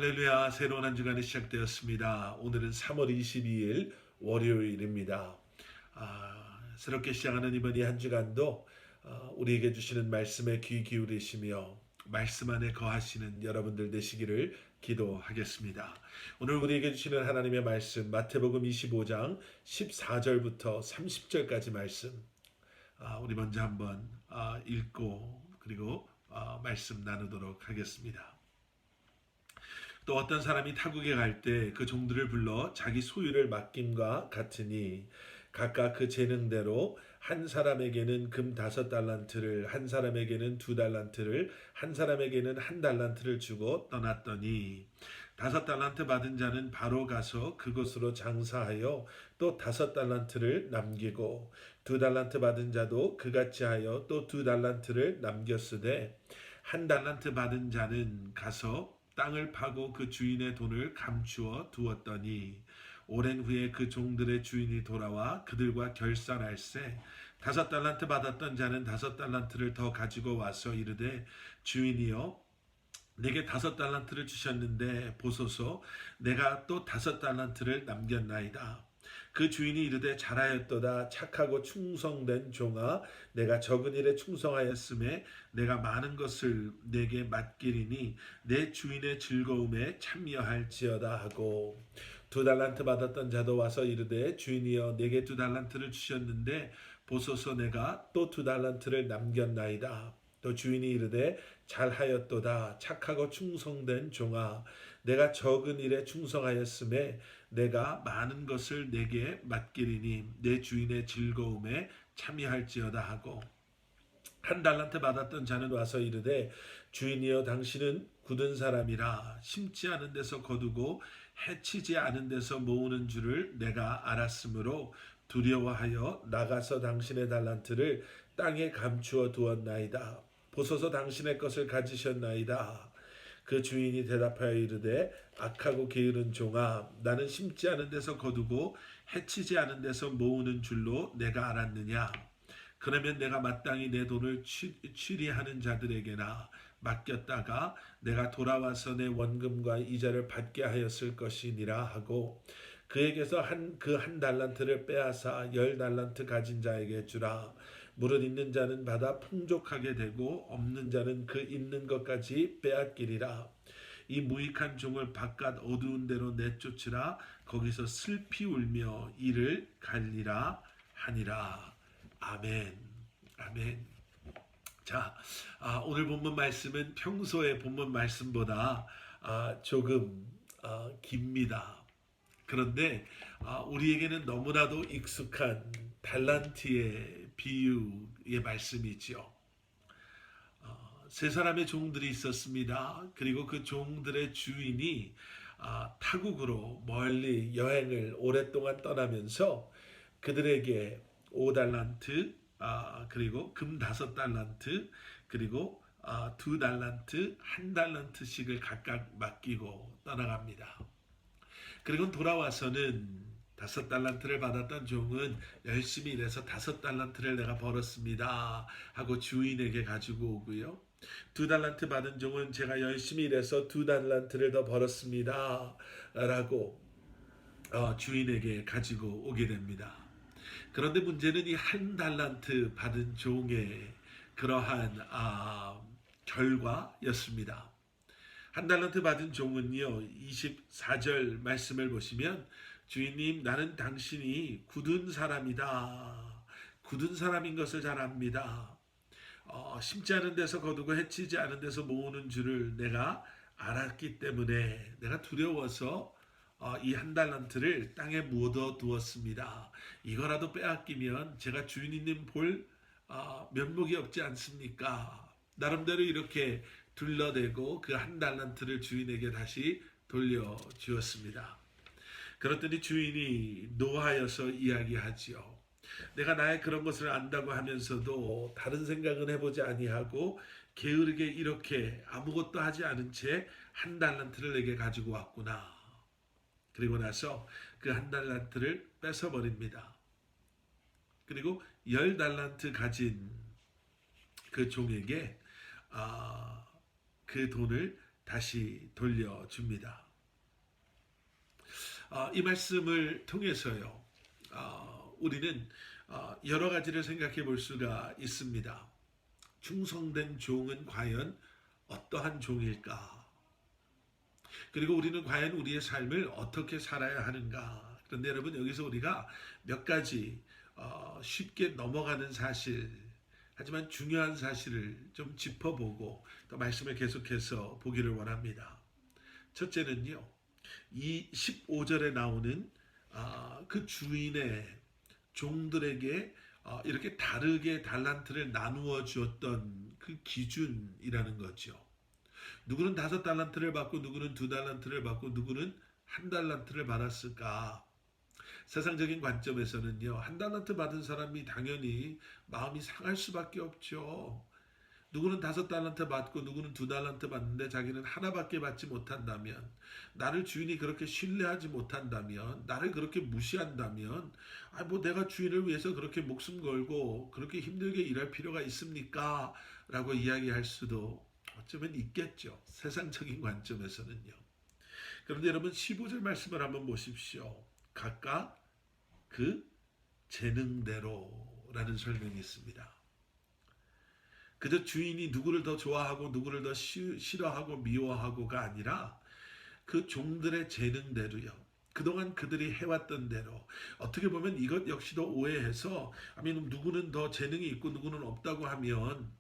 할렐루야, 새로운 한 주간이 시작되었습니다. 오늘은 3월 22일 월요일입니다. 새롭게 시작하는 이번 이 한 주간도 우리에게 주시는 말씀에 귀 기울이시며 말씀 안에 거하시는 여러분들 되시기를 기도하겠습니다. 오늘 우리에게 주시는 하나님의 말씀 마태복음 25장 14절부터 30절까지 말씀 우리 먼저 한번 읽고 그리고 말씀 나누도록 하겠습니다. 또 어떤 사람이 타국에 갈 때 그 종들을 불러 자기 소유를 맡김과 같으니 각각 그 재능대로 한 사람에게는 금 5달란트를, 한 사람에게는 2달란트를, 한 사람에게는 1달란트를 주고 떠났더니 5달란트 받은 자는 바로 가서 그곳으로 장사하여 또 5달란트를 남기고 2달란트 받은 자도 그같이 하여 또 2달란트를 남겼으되 1달란트 받은 자는 가서 땅을 파고 그 주인의 돈을 감추어 두었더니 오랜 후에 그 종들의 주인이 돌아와 그들과 결산할세 5달란트 받았던 자는 5달란트를 더 가지고 와서 이르되 주인이여 내게 5달란트를 주셨는데 보소서 내가 또 5달란트를 남겼나이다. 그 주인이 이르되 잘하였도다 착하고 충성된 종아 내가 적은 일에 충성하였음에 내가 많은 것을 내게 맡기리니 내 주인의 즐거움에 참여할지어다 하고 2달란트 받았던 자도 와서 이르되 주인이여 내게 2달란트를 주셨는데 보소서 내가 또 2달란트를 남겼나이다. 또 주인이 이르되 잘하였도다 착하고 충성된 종아 내가 적은 일에 충성하였음에 내가 많은 것을 내게 맡기리니 내 주인의 즐거움에 참여할지어다 하고 1달란트 받았던 자는 와서 이르되 주인이여 당신은 굳은 사람이라 심지 않은 데서 거두고 해치지 않은 데서 모으는 줄을 내가 알았으므로 두려워하여 나가서 당신의 달란트를 땅에 감추어 두었나이다. 보소서 당신의 것을 가지셨나이다. 그 주인이 대답하여 이르되 악하고 게으른 종아 나는 심지 않은 데서 거두고 해치지 않은 데서 모으는 줄로 내가 알았느냐. 그러면 내가 마땅히 내 돈을 취리하는 자들에게나 맡겼다가 내가 돌아와서 내 원금과 이자를 받게 하였을 것이니라 하고 그에게서 그 한 달란트를 빼앗아 10달란트 가진 자에게 주라. 무릇 있는 자는 받아 풍족하게 되고 없는 자는 그 있는 것까지 빼앗기리라. 이 무익한 종을 바깥 어두운 데로 내쫓으라. 거기서 슬피 울며 이를 갈리라 하니라. 아멘. 아멘. 자, 오늘 본문 말씀은 평소의 본문 말씀보다 조금 깁니다. 그런데 우리에게는 너무나도 익숙한 달란트의 비유의 말씀이지요. 세 사람의 종들이 있었습니다. 그리고 그 종들의 주인이 타국으로 멀리 여행을 오랫동안 떠나면서 그들에게 5달란트 그리고 금 5달란트 그리고 2달란트 1달란트씩을 각각 맡기고 떠나갑니다. 그리고 돌아와서는 5달란트를 받았던 종은 열심히 일해서 5달란트를 내가 벌었습니다 하고 주인에게 가지고 오고요. 2달란트 받은 종은 제가 열심히 일해서 2달란트를 더 벌었습니다 라고 주인에게 가지고 오게 됩니다. 그런데 문제는 이 1달란트 받은 종의 그러한 결과였습니다. 1달란트 받은 종은요 24절 말씀을 보시면 주인님 나는 당신이 굳은 사람이다. 굳은 사람인 것을 잘 압니다. 심지 않은 데서 거두고 해치지 않은 데서 모으는 줄을 내가 알았기 때문에 내가 두려워서 이 1달란트를 땅에 묻어 두었습니다. 이거라도 빼앗기면 제가 주인님 볼 면목이 없지 않습니까? 나름대로 이렇게 둘러대고 그 1달란트를 주인에게 다시 돌려주었습니다. 그랬더니 주인이 노하여서 이야기하지요. 내가 나의 그런 것을 안다고 하면서도 다른 생각은 해보지 아니하고 게으르게 이렇게 아무것도 하지 않은 채 1달란트를 내게 가지고 왔구나. 그리고 나서 그 1달란트를 뺏어버립니다. 그리고 10달란트 가진 그 종에게 그 돈을 다시 돌려줍니다. 이 말씀을 통해서요, 우리는 여러 가지를 생각해 볼 수가 있습니다. 충성된 종은 과연 어떠한 종일까? 그리고 우리는 과연 우리의 삶을 어떻게 살아야 하는가? 그런데 여러분, 여기서 우리가 몇 가지 쉽게 넘어가는 사실, 하지만 중요한 사실을 좀 짚어보고 또 말씀을 계속해서 보기를 원합니다. 첫째는요, 이 15절에 나오는 그 주인의 종들에게 이렇게 다르게 달란트를 나누어 주었던 그 기준이라는 거죠. 누구는 5달란트를 받고 누구는 2달란트를 받고 누구는 1달란트를 받았을까? 세상적인 관점에서는요, 1달란트 받은 사람이 당연히 마음이 상할 수밖에 없죠. 누구는 5달란트 받고 누구는 2달란트 받는데 자기는 하나밖에 받지 못한다면, 나를 주인이 그렇게 신뢰하지 못한다면, 나를 그렇게 무시한다면, 뭐 내가 주인을 위해서 그렇게 목숨 걸고 그렇게 힘들게 일할 필요가 있습니까? 라고 이야기할 수도 어쩌면 있겠죠. 세상적인 관점에서는요. 그런데 여러분, 15절 말씀을 한번 보십시오. 각각 그 재능대로라는 설명이 있습니다. 그저 주인이 누구를 더 좋아하고 누구를 더 싫어하고 미워하고가 아니라 그 종들의 재능대로요. 그동안 그들이 해왔던 대로, 어떻게 보면 이것 역시도 오해해서 누구는 더 재능이 있고 누구는 없다고 하면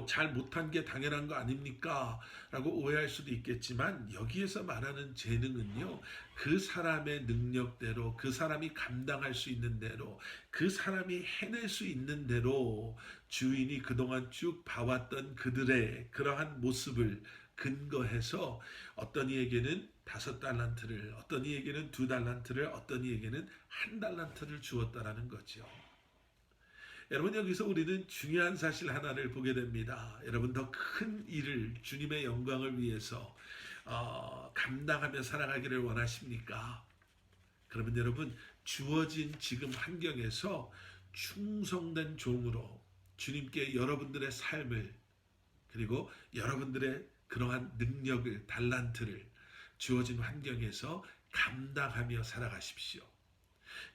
잘 못한 게 당연한 거 아닙니까? 라고 오해할 수도 있겠지만, 여기에서 말하는 재능은요, 그 사람의 능력대로, 그 사람이 감당할 수 있는 대로, 그 사람이 해낼 수 있는 대로 주인이 그동안 쭉 봐왔던 그들의 그러한 모습을 근거해서 어떤 이에게는 5달란트를, 어떤 이에게는 2달란트를, 어떤 이에게는 1달란트를 주었다라는 거죠. 여러분, 여기서 우리는 중요한 사실 하나를 보게 됩니다. 여러분, 더 큰 일을, 주님의 영광을 위해서 감당하며 살아가기를 원하십니까? 그러면 여러분, 주어진 지금 환경에서 충성된 종으로 주님께 여러분들의 삶을, 그리고 여러분들의 그러한 능력을, 달란트를 주어진 환경에서 감당하며 살아가십시오.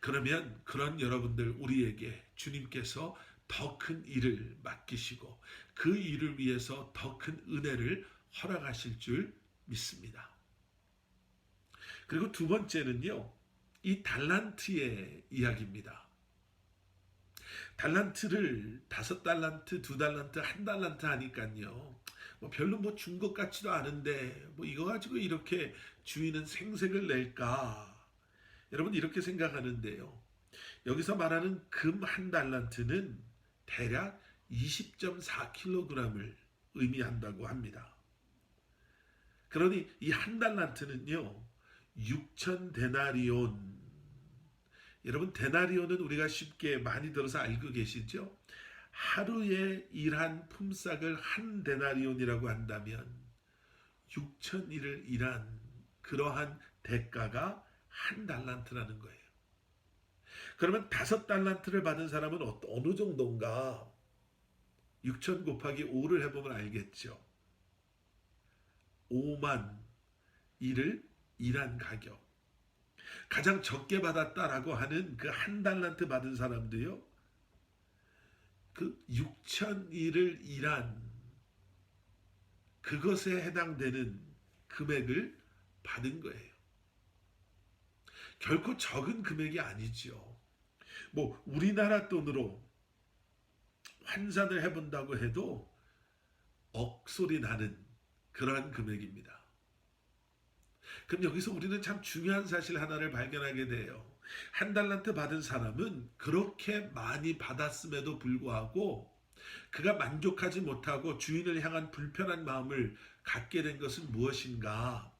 그러면 그런 여러분들, 우리에게 주님께서 더 큰 일을 맡기시고 그 일을 위해서 더 큰 은혜를 허락하실 줄 믿습니다. 그리고 두 번째는요, 이 달란트의 이야기입니다. 달란트를 5달란트, 2달란트, 1달란트 하니까요, 별로 준 것 같지도 않은데 이거 가지고 이렇게 주인은 생색을 낼까? 여러분, 이렇게 생각하는데요, 여기서 말하는 금 1달란트는 대략 20.4kg을 의미한다고 합니다. 그러니 이 1달란트는요 6,000데나리온. 여러분, 데나리온은 우리가 쉽게 많이 들어서 알고 계시죠? 하루에 일한 품삯을 1데나리온이라고 한다면 6,000일을 일한 그러한 대가가 1달란트라는 거예요. 그러면 5달란트를 받은 사람은 어느 정도인가? 6,000 곱하기 5를 해보면 알겠죠. 5만 일을 일한 가격. 가장 적게 받았다라고 하는 그 1달란트 받은 사람도요, 그 6,000일을 일한 그것에 해당되는 금액을 받은 거예요. 결코 적은 금액이 아니죠. 우리나라 돈으로 환산을 해본다고 해도 억소리 나는 그러한 금액입니다. 그럼 여기서 우리는 참 중요한 사실 하나를 발견하게 돼요. 1달란트 받은 사람은 그렇게 많이 받았음에도 불구하고 그가 만족하지 못하고 주인을 향한 불편한 마음을 갖게 된 것은 무엇인가?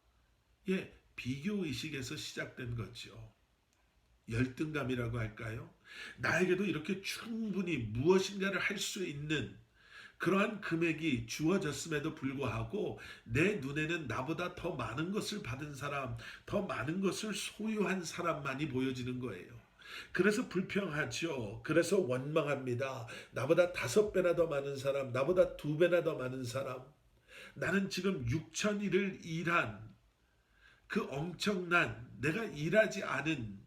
비교의식에서 시작된 거죠. 열등감이라고 할까요? 나에게도 이렇게 충분히 무엇인가를 할 수 있는 그러한 금액이 주어졌음에도 불구하고 내 눈에는 나보다 더 많은 것을 받은 사람, 더 많은 것을 소유한 사람만이 보여지는 거예요. 그래서 불평하죠. 그래서 원망합니다. 나보다 5배나 더 많은 사람, 나보다 2배나 더 많은 사람, 나는 지금 6,000일을 일한 그 엄청난 내가 일하지 않은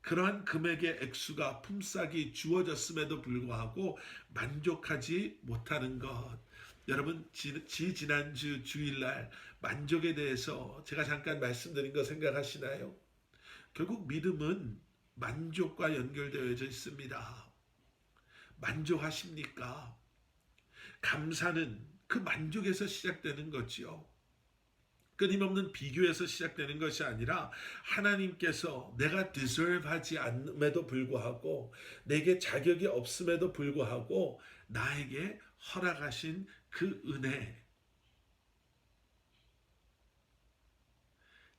그러한 금액의 액수가 품삯이 주어졌음에도 불구하고 만족하지 못하는 것. 여러분 지난주 주일날 만족에 대해서 제가 잠깐 말씀드린 거 생각하시나요? 결국 믿음은 만족과 연결되어져 있습니다. 만족하십니까? 감사는 그 만족에서 시작되는 거지요. 끊임없는 비교에서 시작되는 것이 아니라 하나님께서 내가 deserve하지 않음에도 불구하고 내게 자격이 없음에도 불구하고 나에게 허락하신 그 은혜.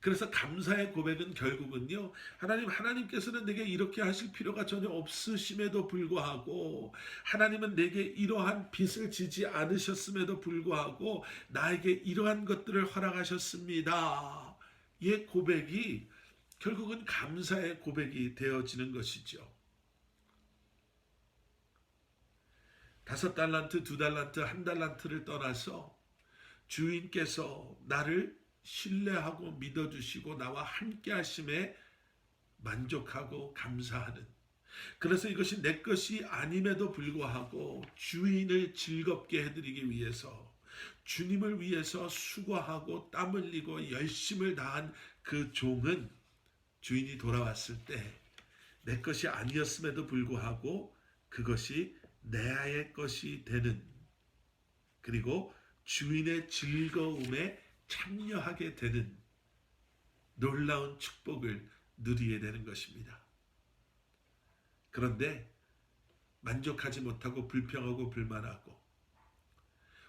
그래서 감사의 고백은 결국은요, 하나님께서는 내게 이렇게 하실 필요가 전혀 없으심에도 불구하고, 하나님은 내게 이러한 빚을 지지 않으셨음에도 불구하고, 나에게 이러한 것들을 허락하셨습니다. 이 고백이 결국은 감사의 고백이 되어지는 것이죠. 5달란트, 2달란트, 1달란트를 떠나서 주인께서 나를 신뢰하고 믿어주시고 나와 함께 하심에 만족하고 감사하는, 그래서 이것이 내 것이 아님에도 불구하고 주인을 즐겁게 해드리기 위해서 주님을 위해서 수고하고 땀 흘리고 열심을 다한 그 종은 주인이 돌아왔을 때 내 것이 아니었음에도 불구하고 그것이 내 것이 되는, 그리고 주인의 즐거움에 참여하게 되는 놀라운 축복을 누리게 되는 것입니다. 그런데 만족하지 못하고 불평하고 불만하고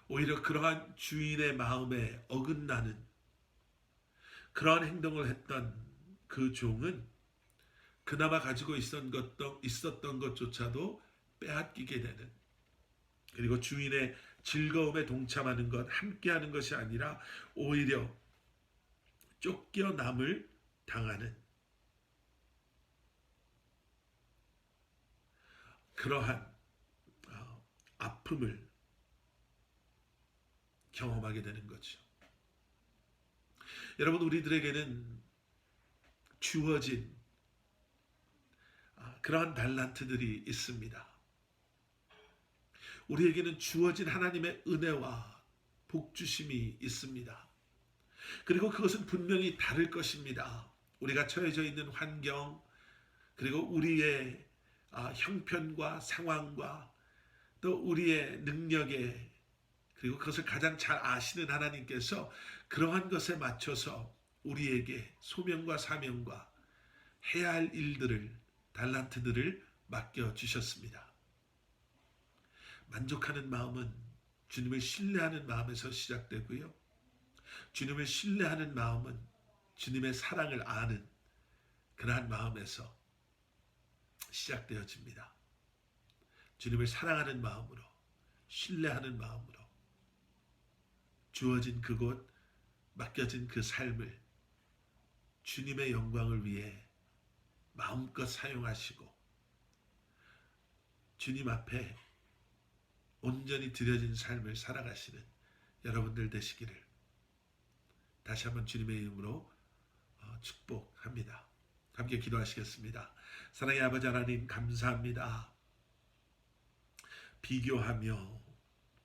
오히려 그러한 주인의 마음에 어긋나는 그러한 행동을 했던 그 종은 그나마 가지고 있었던 것조차도 빼앗기게 되는, 그리고 주인의 즐거움에 동참하는 것, 함께하는 것이 아니라 오히려 쫓겨남을 당하는 그러한 아픔을 경험하게 되는 거죠. 여러분, 우리들에게는 주어진 그러한 달란트들이 있습니다. 우리에게는 주어진 하나님의 은혜와 복주심이 있습니다. 그리고 그것은 분명히 다를 것입니다. 우리가 처해져 있는 환경, 그리고 우리의 형편과 상황과 또 우리의 능력에, 그리고 그것을 가장 잘 아시는 하나님께서 그러한 것에 맞춰서 우리에게 소명과 사명과 해야 할 일들을, 달란트들을 맡겨주셨습니다. 만족하는 마음은 주님을 신뢰하는 마음에서 시작되고요. 주님을 신뢰하는 마음은 주님의 사랑을 아는 그러한 마음에서 시작되어집니다. 주님을 사랑하는 마음으로, 신뢰하는 마음으로 주어진 그곳, 맡겨진 그 삶을 주님의 영광을 위해 마음껏 사용하시고 주님 앞에 온전히 드려진 삶을 살아가시는 여러분들 되시기를 다시 한번 주님의 이름으로 축복합니다. 함께 기도하시겠습니다. 사랑의 아버지 하나님, 감사합니다. 비교하며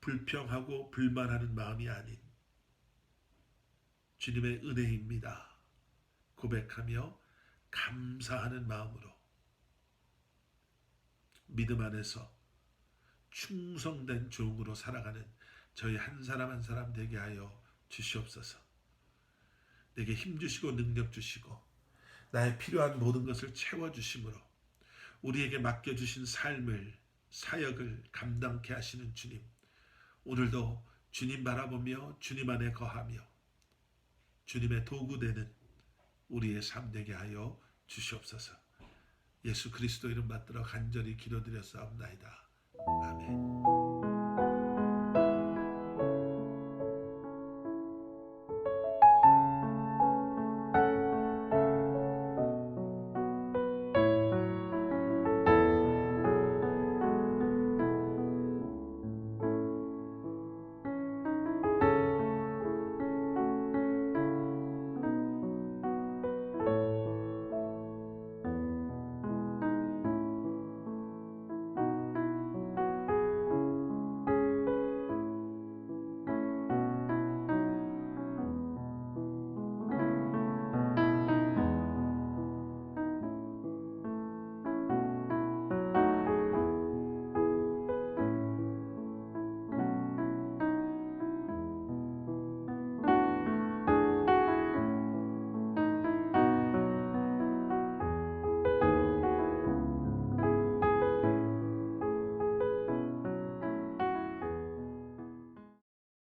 불평하고 불만하는 마음이 아닌 주님의 은혜입니다. 고백하며 감사하는 마음으로 믿음 안에서 충성된 종으로 살아가는 저희 한 사람 한 사람 되게 하여 주시옵소서. 내게 힘 주시고 능력 주시고 나의 필요한 모든 것을 채워주심으로 우리에게 맡겨주신 삶을, 사역을 감당케 하시는 주님, 오늘도 주님 바라보며 주님 안에 거하며 주님의 도구 되는 우리의 삶 되게 하여 주시옵소서. 예수 그리스도 이름 받들어 간절히 기도드렸사옵나이다. 아멘.